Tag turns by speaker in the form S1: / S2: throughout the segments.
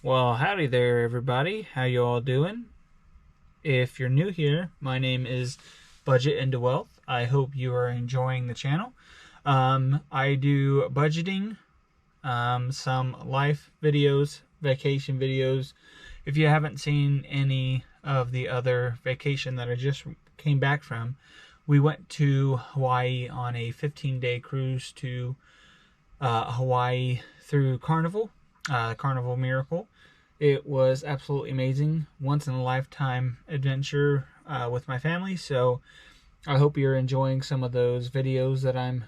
S1: Well, howdy there, everybody. How you all doing? If you're new here, my name is Budget into Wealth. I hope you are enjoying the channel. I do budgeting, some life videos, vacation videos. If you haven't seen any of the other vacation that I just came back from, we went to Hawaii on a 15-day cruise to Hawaii through Carnival Miracle. It was absolutely amazing, once in a lifetime adventure with my family. So I hope you're enjoying some of those videos that I'm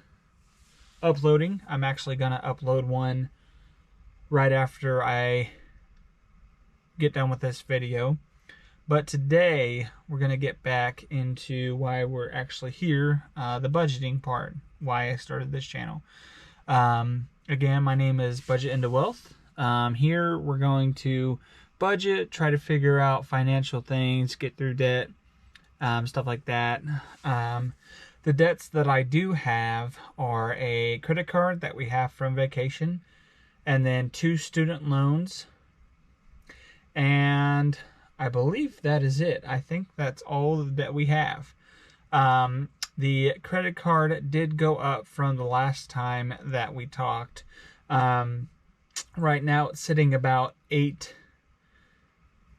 S1: uploading. I'm actually gonna upload one right after I get done with this video. But today we're gonna get back into why we're actually here, the budgeting part, why I started this channel. Again, my name is Budget into Wealth. Here we're going to budget, try to figure out financial things, get through debt, stuff like that. The debts that I do have are a credit card that we have from vacation, and then 2 student loans, and I believe that is it. I think that's all that we have. The credit card did go up from the last time that we talked. Right now it's sitting about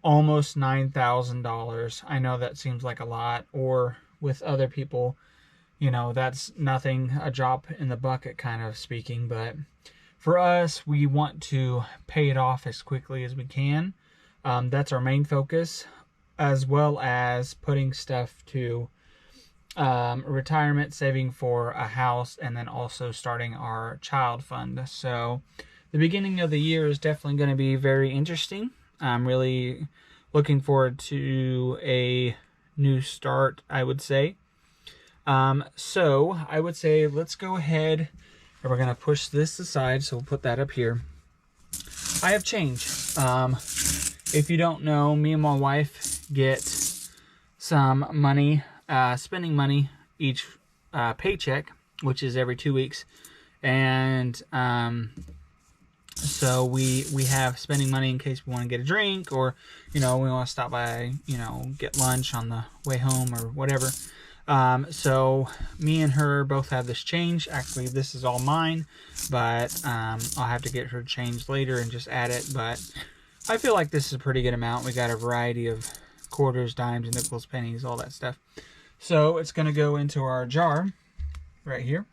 S1: almost $9,000. I know that seems like a lot, or with other people, you know, that's nothing, a drop in the bucket kind of speaking. But for us, we want to pay it off as quickly as we can. That's our main focus, as well as putting stuff to retirement, saving for a house, and then also starting our child fund. So the beginning of the year is definitely going to be very interesting. I'm really looking forward to a new start, I would say. So I would say let's go ahead, and we're going to push this aside, so we'll put that up here. I have change. If you don't know, me and my wife get some money, spending money each paycheck, which is every 2 weeks. And so we have spending money in case we want to get a drink, or, you know, we want to stop by, you know, get lunch on the way home or whatever. So me and her both have this change. Actually, this is all mine, but I'll have to get her change later and just add it. But I feel like this is a pretty good amount. We got a variety of quarters, dimes, nickels, pennies, all that stuff. So it's going to go into our jar right here.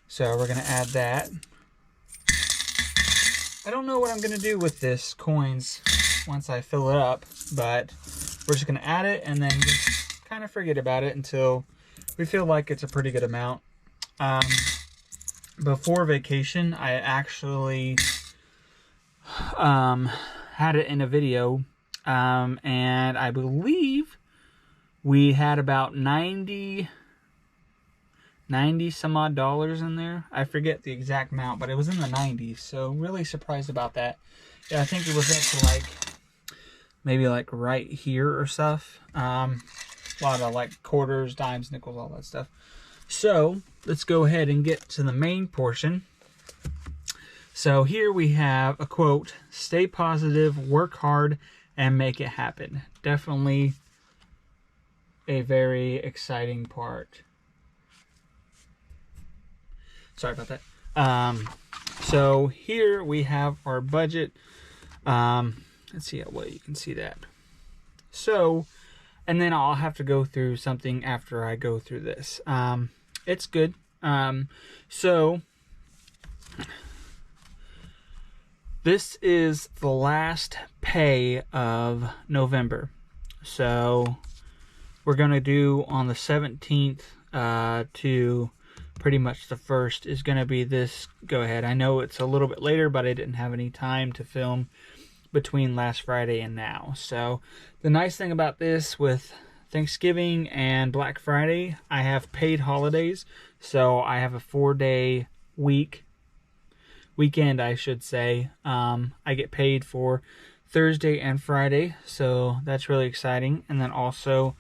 S1: So we're going to add that. I don't know what I'm going to do with this coins once I fill it up, but we're just going to add it and then just kind of forget about it until we feel like it's a pretty good amount. Before vacation, I actually had it in a video, and I believe we had about 90 some odd dollars in there. I forget the exact amount, but it was in the 90s, so really surprised about that. Yeah, I think it was up to like maybe like right here or stuff. A lot of like quarters, dimes, nickels, all that stuff. So let's go ahead and get to the main portion. So here we have a quote: "Stay positive, work hard, and make it happen." Definitely a very exciting part. Sorry about that. So here we have our budget. Let's see how well you can see that. So, and then I'll have to go through something after I go through this. It's good. So this is the last pay of November. So we're going to do on the 17th to pretty much the 1st is going to be this go ahead. I know it's a little bit later, but I didn't have any time to film between last Friday and now. So the nice thing about this, with Thanksgiving and Black Friday, I have paid holidays. So I have a 4-day weekend, I should say. I get paid for Thursday and Friday, so that's really exciting. And then also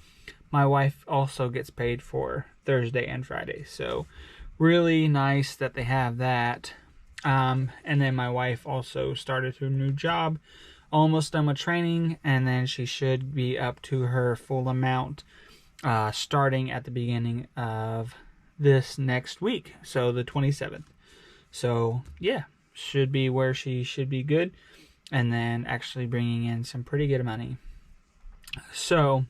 S1: my wife also gets paid for Thursday and Friday, so really nice that they have that. And then my wife also started her new job, almost done with training, and then she should be up to her full amount starting at the beginning of this next week, so the 27th. So yeah, should be where she should be good, and then actually bringing in some pretty good money. So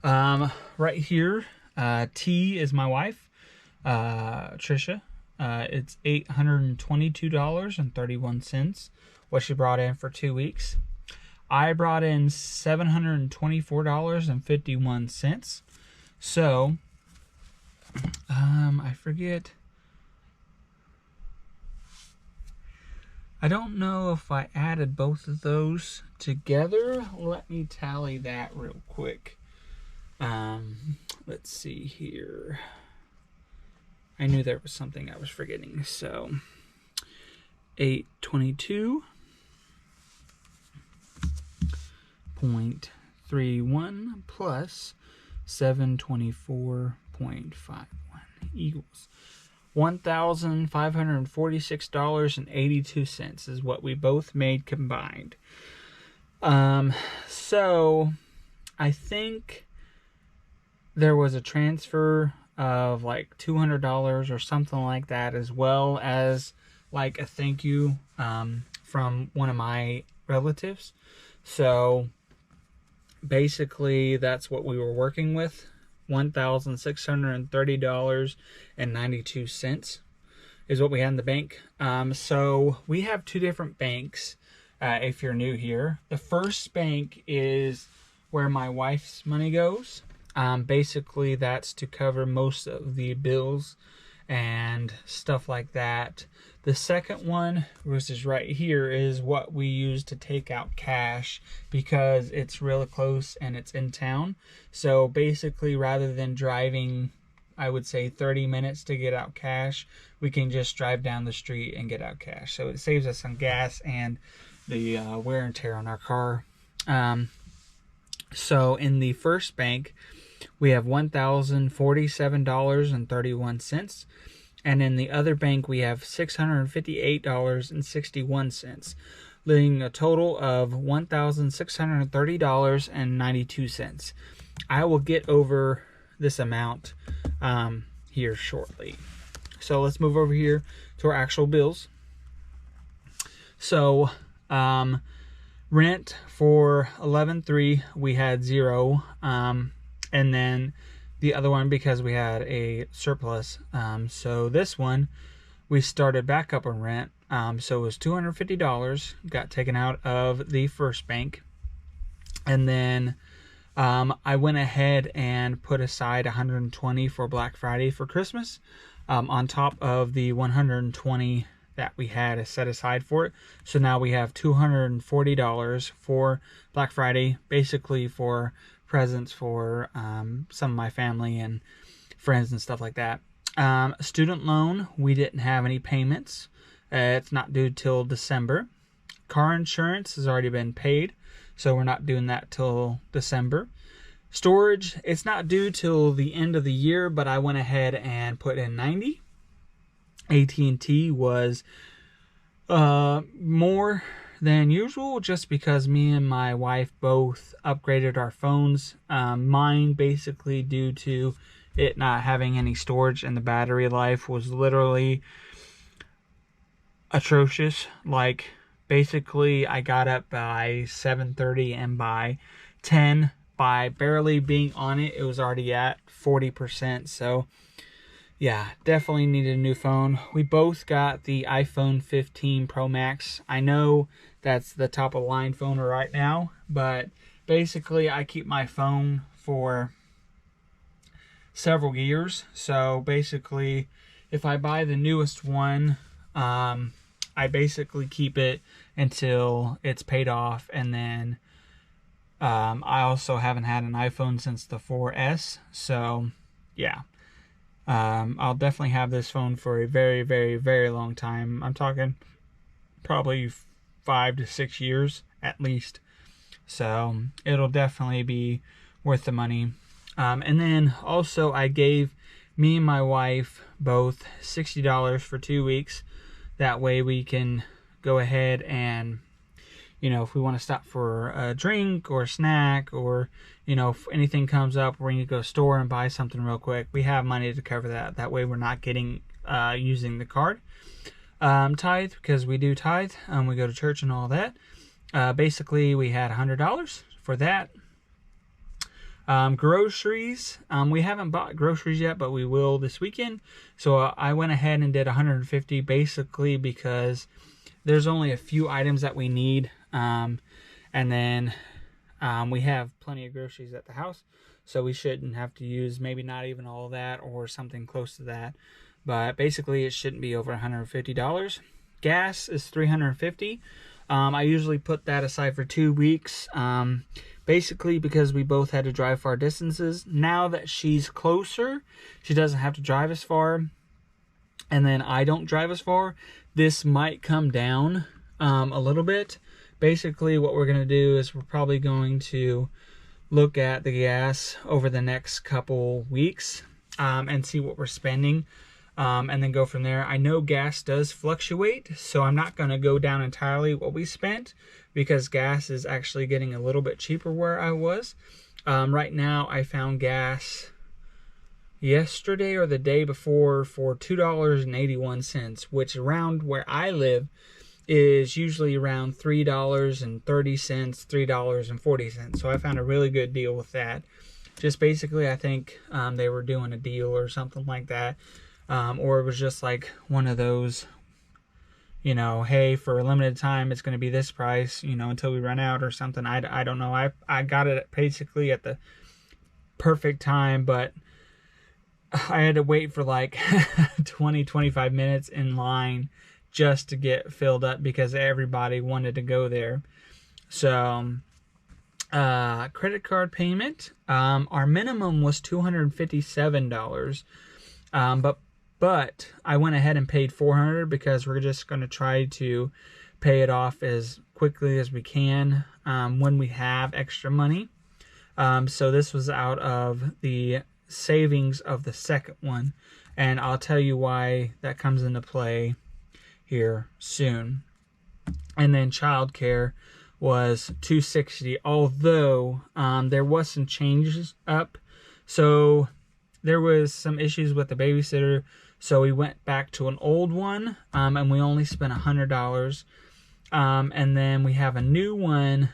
S1: right here, T is my wife, Trisha. It's $822.31 what she brought in for 2 weeks. I brought in $724.51. So I forget. I don't know if I added both of those together. Let me tally that real quick. Let's see here. I knew there was something I was forgetting. So 822.31 plus 724.51 equals $1,546.82 is what we both made combined. So I think there was a transfer of like $200 or something like that, as well as like a thank you from one of my relatives. So basically that's what we were working with. $1,630.92 is what we had in the bank. So we have two different banks if you're new here. The first bank is where my wife's money goes. Basically that's to cover most of the bills and stuff like that. The second one, which is right here, is what we use to take out cash because it's really close and it's in town. So basically, rather than driving, I would say 30 minutes to get out cash, we can just drive down the street and get out cash. So it saves us some gas and the wear and tear on our car. So in the first bank, we have $1,047.31. And in the other bank, we have $658.61, leaving a total of $1,630.92. I will get over this amount here shortly. So let's move over here to our actual bills. So rent for 11/3 we had 0, and then the other one because we had a surplus. So this one we started back up on rent. So it was $250 got taken out of the first bank, and then I went ahead and put aside $120 for Black Friday for Christmas, on top of the $120 that we had set aside for it. So now we have $240 for Black Friday, basically for presents for some of my family and friends and stuff like that. Student loan, we didn't have any payments. It's not due till December. Car insurance has already been paid, so we're not doing that till December. Storage, it's not due till the end of the year, but I went ahead and put in $90. AT&T was more than usual just because me and my wife both upgraded our phones. Mine basically due to it not having any storage, and the battery life was literally atrocious. Like basically I got up by 7:30 and by 10, by barely being on it, it was already at 40%. So yeah, definitely needed a new phone. We both got the iPhone 15 Pro Max. I know that's the top of the line phone right now, but basically I keep my phone for several years. So basically if I buy the newest one, I basically keep it until it's paid off. And then I also haven't had an iPhone since the 4S. So yeah. I'll definitely have this phone for a very, very, very long time. I'm talking probably 5 to 6 years at least. So it'll definitely be worth the money. And then also I gave me and my wife both $60 for 2 weeks. That way we can go ahead and, you know, if we want to stop for a drink or a snack, or, you know, if anything comes up where we need to go to the store and buy something real quick, we have money to cover that. That way we're not getting using the card. Tithe, because we do tithe. We go to church and all that. Basically, we had $100 for that. Groceries. We haven't bought groceries yet, but we will this weekend. So I went ahead and did $150, basically because there's only a few items that we need. And then we have plenty of groceries at the house, so we shouldn't have to use, maybe not even all of that or something close to that. But basically, it shouldn't be over $150. Gas is $350. I usually put that aside for 2 weeks, basically because we both had to drive far distances. Now that she's closer, she doesn't have to drive as far, and then I don't drive as far. This might come down a little bit. Basically, what we're going to do is we're probably going to look at the gas over the next couple weeks and see what we're spending. And then go from there. I know gas does fluctuate, so I'm not going to go down entirely what we spent, because gas is actually getting a little bit cheaper where I was. Right now, I found gas yesterday or the day before for $2.81, which around where I live is usually around $3.30, $3.40. So I found a really good deal with that. Just basically, I think they were doing a deal or something like that. Or it was just like one of those, you know, hey, for a limited time, it's going to be this price, you know, until we run out or something. I don't know. I got it basically at the perfect time, but I had to wait for like 20-25 minutes in line just to get filled up because everybody wanted to go there. So, credit card payment, our minimum was $257. But I went ahead and paid $400 because we're just going to try to pay it off as quickly as we can when we have extra money. So this was out of the savings of the second one, and I'll tell you why that comes into play here soon. And then childcare was $260, although there was some changes up. So there was some issues with the babysitter, so we went back to an old one, and we only spent $100. And then we have a new one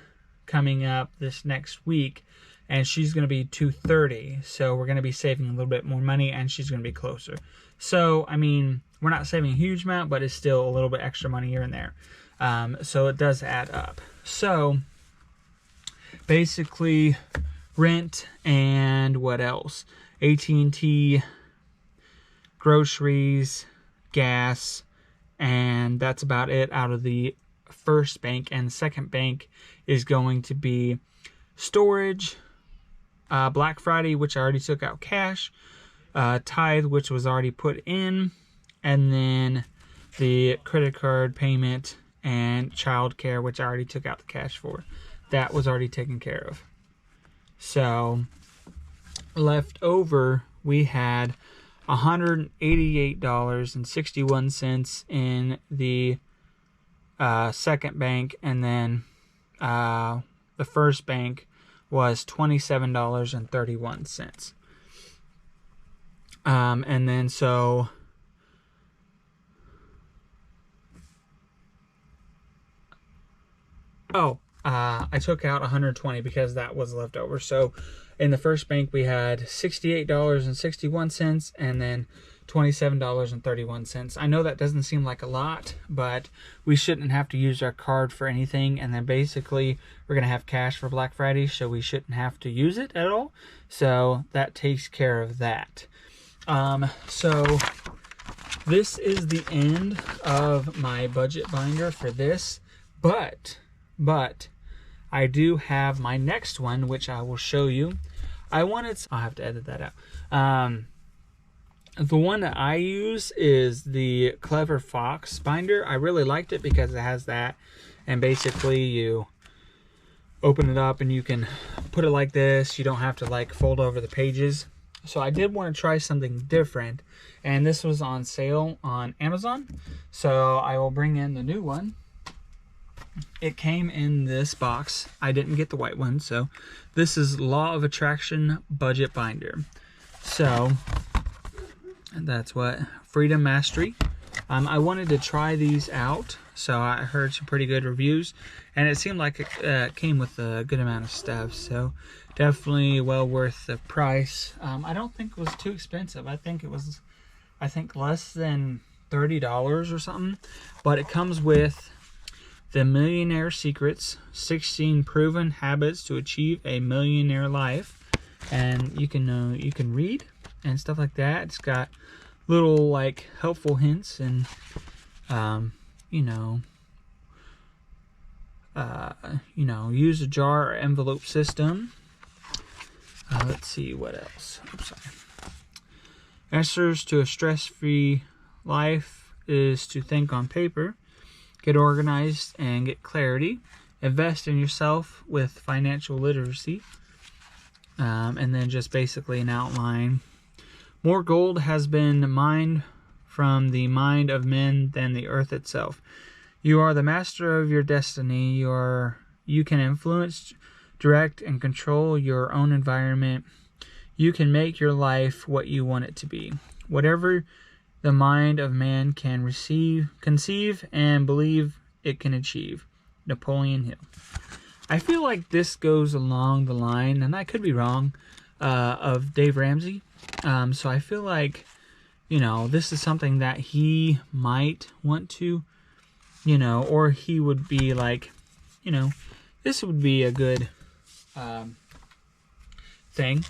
S1: coming up this next week, and she's going to be $230. So we're going to be saving a little bit more money, and she's going to be closer. So, I mean, we're not saving a huge amount, but it's still a little bit extra money here and there. So it does add up. So basically, rent and what else? AT&T, groceries, gas, and that's about it out of the first bank. And the second bank is going to be storage, Black Friday, which I already took out cash, tithe, which was already put in, and then the credit card payment and childcare, which I already took out the cash for. That was already taken care of. So left over, we had $188.61 in the second bank, and then the first bank was $27.31. And then so I took out $120 because that was left over. So in the first bank we had $68.61 and then $27.31. I know that doesn't seem like a lot, but we shouldn't have to use our card for anything, and then basically we're gonna have cash for Black Friday, so we shouldn't have to use it at all. So that takes care of that. So this is the end of my budget binder for this, but I do have my next one, which I will show you. I'll have to edit that out. The one that I use is the Clever Fox binder. I really liked it because it has that, and basically you open it up and you can put it like this. You don't have to like fold over the pages. So I did want to try something different, and this was on sale on Amazon. So I will bring in the new one. It came in this box. I didn't get the white one. So this is Law of Attraction Budget Binder. So that's what, Freedom Mastery. I wanted to try these out, so I heard some pretty good reviews, and it seemed like it came with a good amount of stuff, so definitely well worth the price. I don't think it was too expensive. I think it was, less than $30 or something, but it comes with the Millionaire Secrets, 16 Proven Habits to Achieve a Millionaire Life, and you can read and stuff like that. It's got little like helpful hints and use a jar or envelope system. Let's see what else. I'm sorry. Answers to a stress-free life is to think on paper, get organized and get clarity, invest in yourself with financial literacy, and then just basically an outline. More gold has been mined from the mind of men than the earth itself. You are the master of your destiny. You can influence, direct, and control your own environment. You can make your life what you want it to be. Whatever the mind of man can conceive, and believe it can achieve. Napoleon Hill. I feel like this goes along the line, and I could be wrong, of Dave Ramsey. So I feel like, this is something that he might want to, or he would be like, this would be a good thing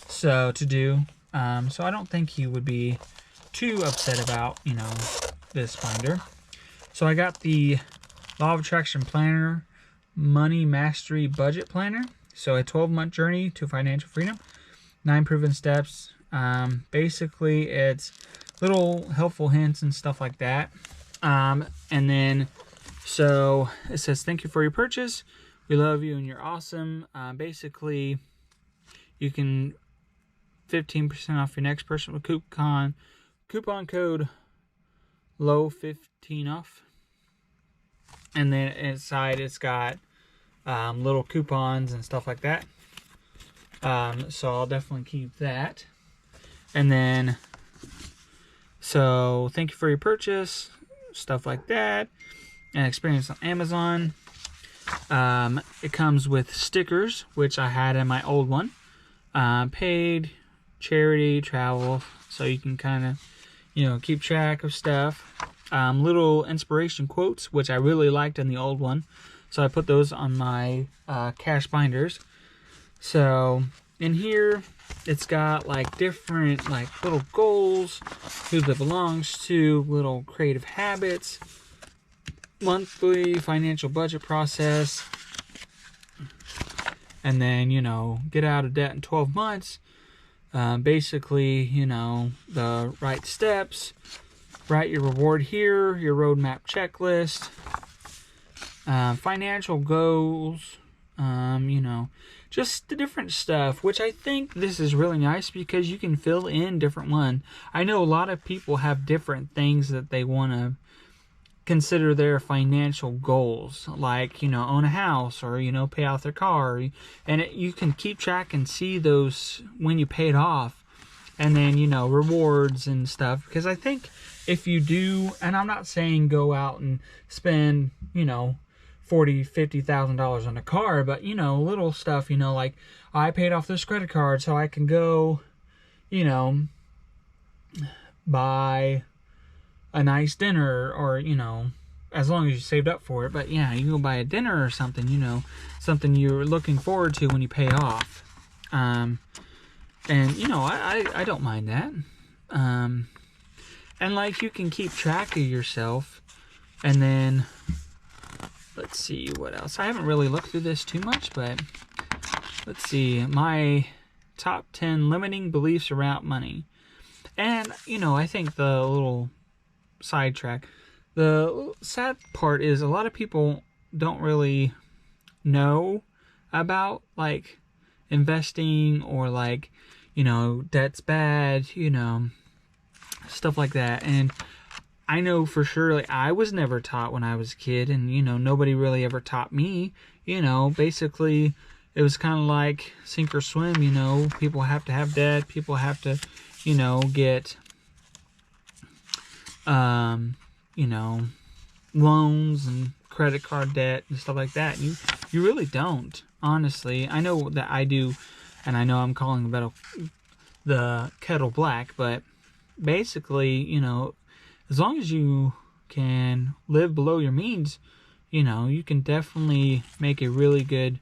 S1: to do. So I don't think he would be too upset about, this binder. So I got the Law of Attraction Planner, Money Mastery Budget Planner. So a 12-month journey to financial freedom. 9 proven steps. Basically, it's little helpful hints and stuff like that. And then, so it says, thank you for your purchase. We love you and you're awesome. Basically, you can 15% off your next person with coupon code LOW15 off. And then inside it's got little coupons and stuff like that. So I'll definitely keep that. And then, so thank you for your purchase, stuff like that, and experience on Amazon. It comes with stickers, which I had in my old one. Paid, charity, travel, so you can kind of, keep track of stuff. Little inspiration quotes, which I really liked in the old one. So I put those on my cash binders. So in here, it's got like different like little goals, who that belongs to, little creative habits, monthly financial budget process, and then, get out of debt in 12 months. Basically, the right steps, write your reward here, your roadmap checklist, financial goals, just the different stuff, which I think this is really nice because you can fill in different one. I know a lot of people have different things that they want to consider their financial goals, like, own a house or, pay off their car. And you can keep track and see those when you pay it off. And then, rewards and stuff. Because I think if you do, and I'm not saying go out and spend, $40,000-$50,000 on a car, but little stuff, like I paid off this credit card so I can go, buy a nice dinner, or as long as you saved up for it. But yeah, you go buy a dinner or something, something you're looking forward to when you pay off. And I don't mind that. And like, you can keep track of yourself. And then let's see what else. I haven't really looked through this too much, but let's see. My top 10 limiting beliefs around money. And, I think the little sidetrack, the sad part is a lot of people don't really know about, like, investing or, like, debt's bad, stuff like that. And I know for sure, like, I was never taught when I was a kid, and, nobody really ever taught me. Basically, it was kind of like sink or swim, people have to have debt, people have to, get, loans and credit card debt and stuff like that. You really don't, honestly. I know that I do, and I know I'm calling the kettle black, but basically, as long as you can live below your means, you can definitely make a really good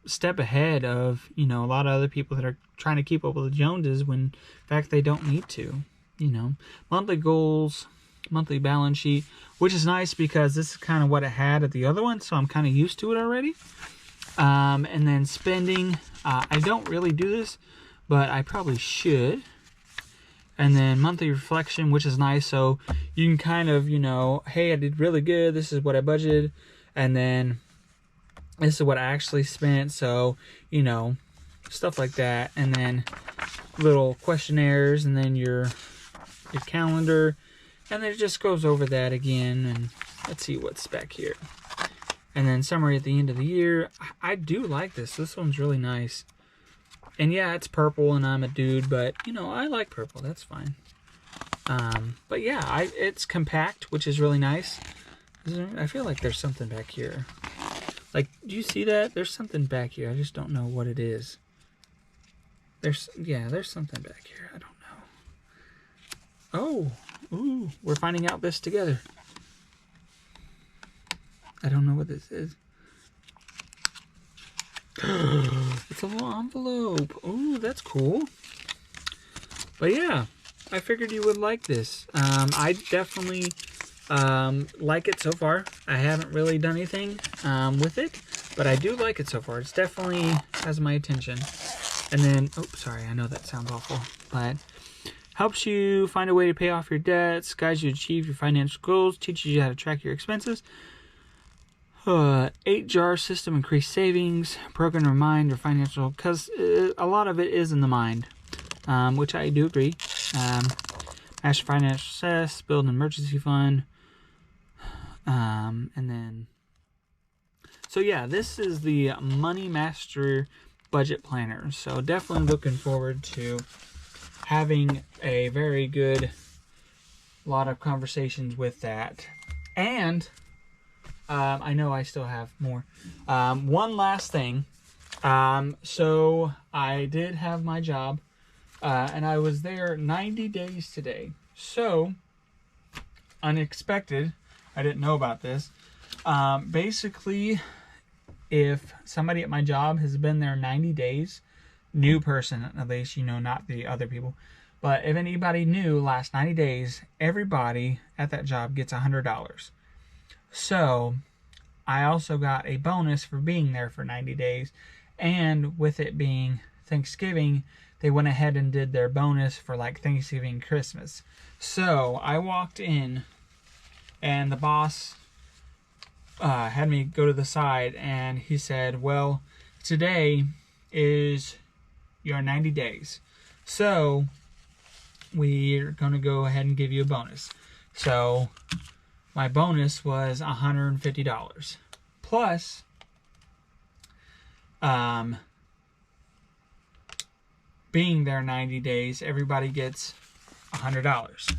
S1: step ahead of, a lot of other people that are trying to keep up with the Joneses when, in fact, they don't need to. Monthly goals, monthly balance sheet, which is nice because this is kind of what it had at the other one, so I'm kind of used to it already. And then spending, I don't really do this, but I probably should. And then monthly reflection, which is nice, so you can kind of, hey, I did really good, this is what I budgeted, and then this is what I actually spent, so, stuff like that. And then little questionnaires, and then your calendar, and then it just goes over that again. And let's see what's back here. And then summary at the end of the year. I do like this. This one's really nice. And yeah, it's purple, and I'm a dude, but I like purple. That's fine. But yeah, it's compact, which is really nice. I feel like there's something back here. Like, do you see that? There's something back here. I just don't know what it is. There's something back here. I don't know. Oh, ooh, we're finding out this together. I don't know what this is. It's a little envelope. Ooh, that's cool. But yeah, I figured you would like this. I definitely like it so far. I haven't really done anything with it, but I do like it so far. It's definitely has my attention. And then, oh, sorry, I know that sounds awful, but helps you find a way to pay off your debts, guides you to achieve your financial goals, teaches you how to track your expenses. 8-jar system, increased savings, program to remind your financial, because a lot of it is in the mind, which I do agree. Master financial success, build an emergency fund, and then, so yeah, this is the Money Master Budget Planner. So definitely looking forward to having a very good lot of conversations with that. And I know I still have more. One last thing. So I did have my job, and I was there 90 days today. So unexpected. I didn't know about this. Basically, if somebody at my job has been there 90 days, new person at least, not the other people, but if anybody new last 90 days, everybody at that job gets $100. So I also got a bonus for being there for 90 days. And with it being Thanksgiving, they went ahead and did their bonus for like Thanksgiving, Christmas. So I walked in, and the boss had me go to the side, and he said, well, today is your 90 days. So we're going to go ahead and give you a bonus. So my bonus was $150. Plus, being there 90 days, everybody gets $100.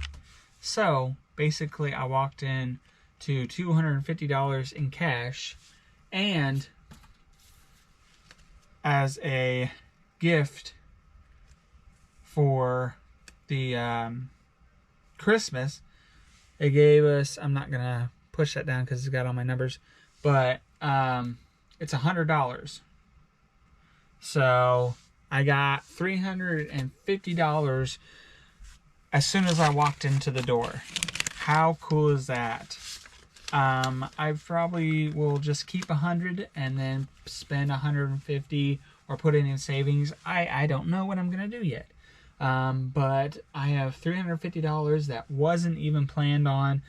S1: So basically, I walked in to $250 in cash, and as a gift for the Christmas, they gave us, I'm not gonna push that down because it's got all my numbers, but it's $100. So I got $350 as soon as I walked into the door. How cool is that? I probably will just keep 100 and then spend 150 or put it in savings. I don't know what I'm gonna do yet. But I have $350 that wasn't even planned on.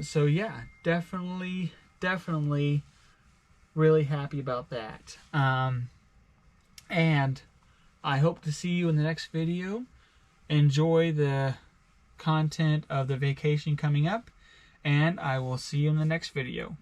S1: So yeah, definitely really happy about that. And I hope to see you in the next video. Enjoy the content of the vacation coming up, and I will see you in the next video.